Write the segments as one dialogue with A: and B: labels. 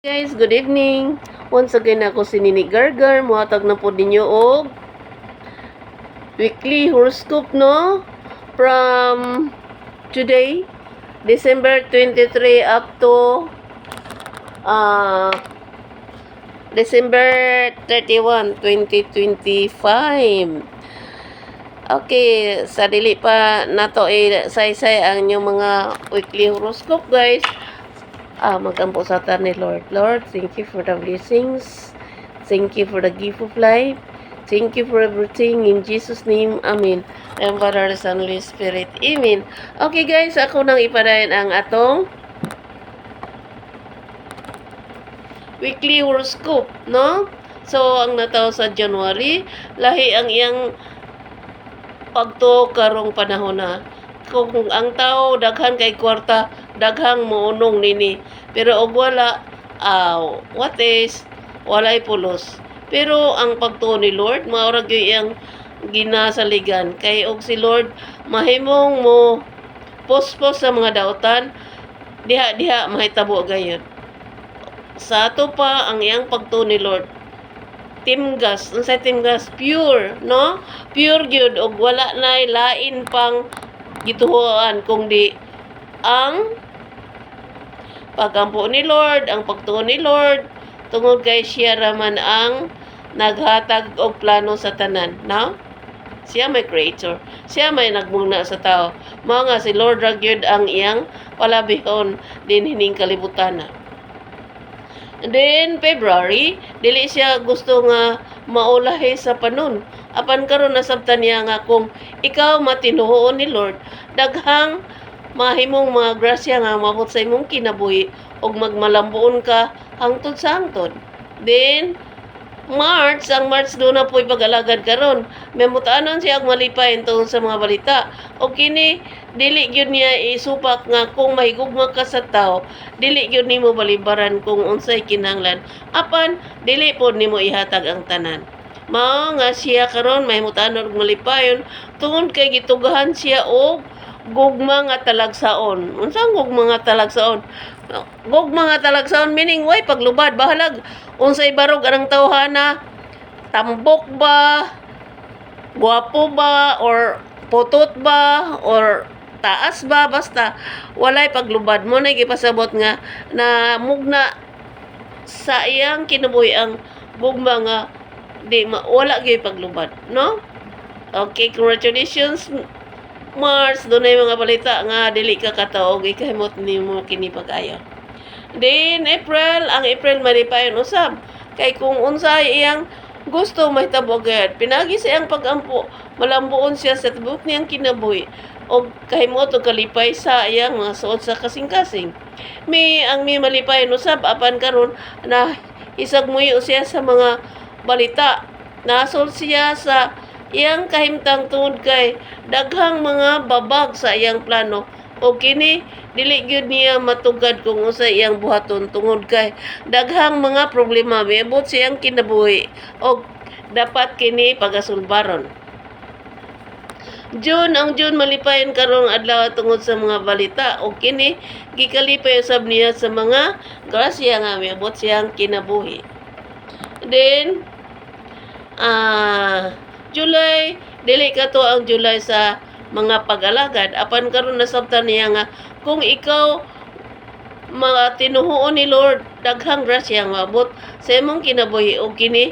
A: Guys, good evening. Once again ako si Nini Gargar. Muhatag na po ninyo og weekly horoscope no from today, December 23 up to December 31, 2025. Okay, sa dili pa nato say-say ang inyong mga weekly horoscope guys. Magampo sa ta ni Lord. Lord, thank you for the blessings. Thank you for the gift of life. Thank you for everything. In Jesus' name, Amen. And Father, Son, Holy Spirit, Amen. Okay guys, ako nang ipadayon ang atong weekly horoscope, no? So, ang nataw sa January, lahi ang iyang pagto karong panahon na. Kung ang tao daghan kay kwarta, daghang muunong nini. Pero og wala, walay pulos. Pero ang pagtuo ni Lord, maura gyud iyang ginasaligan. Kay og si Lord, mahimong mo pospos sa mga dautan, diha mahitabo gayud. Sa ato pa, ang iyang pagtuo ni Lord, timgas, unsay timgas, pure, no? Pure gyud og wala nay lain pang gituhuan kundi ang pagampo ni Lord, ang pagtuon ni Lord, tungod kay siya raman ang naghatag og plano sa tanan, no? Siya may creator, siya may nagmuna sa tao. Mga si Lord ragyod ang iyang palabihon din hining kalibutan. Then February, dili siya gusto nga maulahi sa panon. Apan karon nasabtan niya nga kung ikaw matinuhoon ni Lord, daghang mahimong mga grasya nga mabot sa imong kinabuhi og magmalambuon ka hangtod sa hangtod. Then ang March do na po'y pag-alagad karon. May mutaanon siya og malipay tungod sa mga balita. O kini dili gyud niya isupak nga kung mahigugma ka sa tao, dili gyud nimo balibaran kung unsay kinahanglan. Apan dili pod nimo ihatag ang tanan. Mao nga siya karon mahimutanon og malipayon tungod kay gitugahan siya og gugma nga talagsaon. Unsang gugma nga talagsaon? Gugma nga talagsaon meaning way paglubad bahalag unsay barog anang tawhana, tambok ba, guwapo ba, or putot ba, or taas ba, basta walay paglubad mo na gipasabot nga na mugna sa iyang kinabuhi ang gugma nga wala gyud paglubad, no? Okay, congratulations Mars, doon na yung mga balita nga dili ka kataog, ikahimot ni mo kini pag-ayo. Then April, ang April malipayon usab. Kay kung unsay iyang gusto mahitabo gayud, pinagi siyang pagampo, malambuon siya sa tibok niyang kinabuhi og kahimot og kalipay sa iyang mga suot sa kasing-kasing. Ang malipayon usab apan karon na isagmuyo siya sa mga balita. Nasol siya sa iyang kahimtang tungod kay daghang mga babag sa iyang plano o kini dili gyud niya matugad kung usa iyang buhaton tungod kay daghang mga problema miabot sa iyang kinabuhi o dapat kini pagasulbaron. Ang June malipayon karong adlaw tungod sa mga balita o kini gikalipay usab niya sa mga grasya nga miabot siyang kinabuhi. Then July, dili ka to ang July sa mga pag-alagad. Apan karon nasabtan niya nga kung ikaw mga tinuhuon ni Lord, daghang grasya nga abot sa imong kinabuhi o kini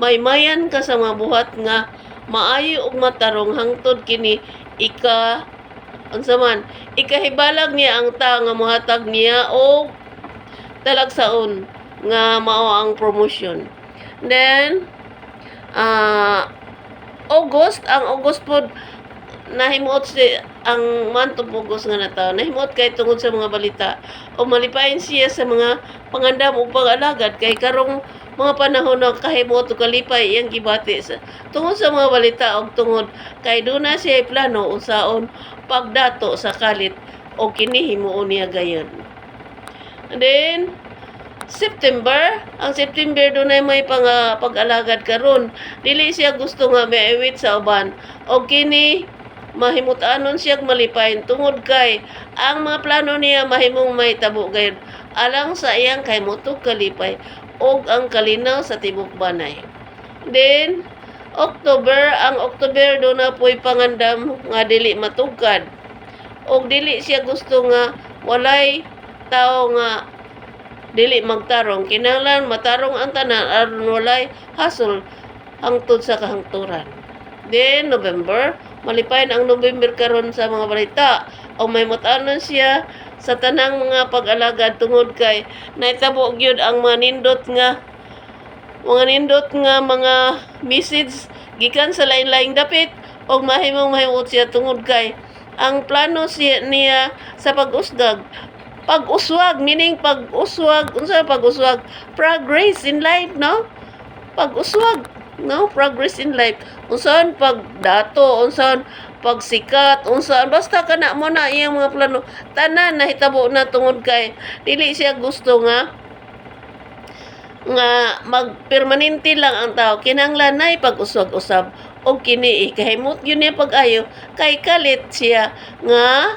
A: maymayan ka sa mga buhat nga maayo og matarong hangtod kini ikahibalag niya ang ta nga mohatag niya o talagsaon nga mao ang promotion. Then ang August pod nahimuot ang month of August nga nataw nahimuot kay tungod sa mga balita o malipayon siya sa mga pangandam o pag-alagad kay karong mga panahon na kahimot o kalipay iyang gibati tungod sa mga balita o tungod kay doon na siya plano usaon pagdato sa kalit o kini himuon niya gayon. Then ang September doon ay may pag-alagad karon. Dili siya gusto nga miawit sa uban. O kini mahimutanon siya malipayon tungod kay ang mga plano niya mahimong may tabo gayud alang sa iyang kahimutog kalipay og ang kalinaw sa tibok banay. Then ang October do na po'y pangandam nga dili matugkad. Og dili siya gusto nga walay tao nga dili magtarong. Kinahanglan matarong ang tanan aron walay hasol hangtod sa kahangturan. Then November, malipayon ang November karon sa mga balita. O may mutanon siya sa tanang mga pag-alagad tungod kay naitabo gyud ang mga message gikan sa lain-laing dapit og mahimong siya tungod kay ang plano niya sa pag-uswag, meaning pag-uswag, unsa pag-uswag? Progress in life, no? Pag-uswag, no? Progress in life. Unsaon pagdato, unsaon pagsikat, unsaon basta kana mo na iyang mga plano. Tanan nahitabo na tungod kay dili siya gusto nga magpermanente lang ang tao. Kinahanglan nay pag-uswag-usab og kini kahimot yun niya pag-ayo kay kalit siya nga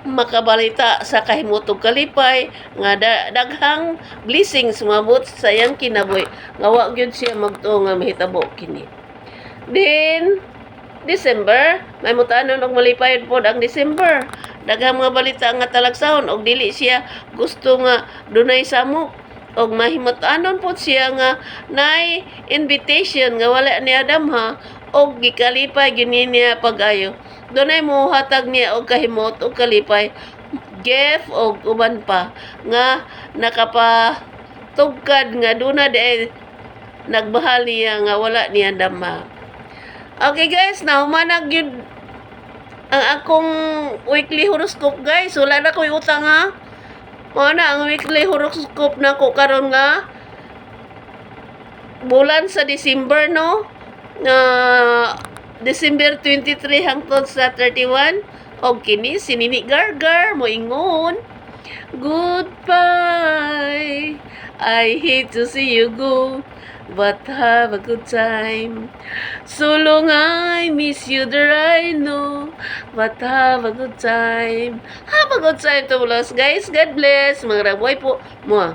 A: makabalita sa kahimutog kalipay nga daghang blessings sumabot sa iyang kinabuhi nga wa gyud siya magtuo nga mahitabo kini. Then December, may mutanon og malipay pod ang December. Daghang mga balita nga talagsahon og dili siya gusto nga dunay samok og mahimutanon pod siya nga nay invitation nga wala ni Adam ha og gikalipay gini niya pag-ayo. Dunay mohatag niya og kahimot og kalipay gift og uban pa nga nakapatugkad nga duna di nagbahal niya nga wala niya dama. Okay guys, nahumanag yun ang akong weekly horoscope guys. Wala na ko'y utang ha. Mao na ang weekly horoscope na ko karon nga bulan sa December, no? December 23 hangtod sa 31. Og kini si Nini Gargar moingon, goodbye, I hate to see you go, but have a good time. So long I miss you there I know, but have a good time. Have a good time to us guys. God bless. Mga raboy po. Mua.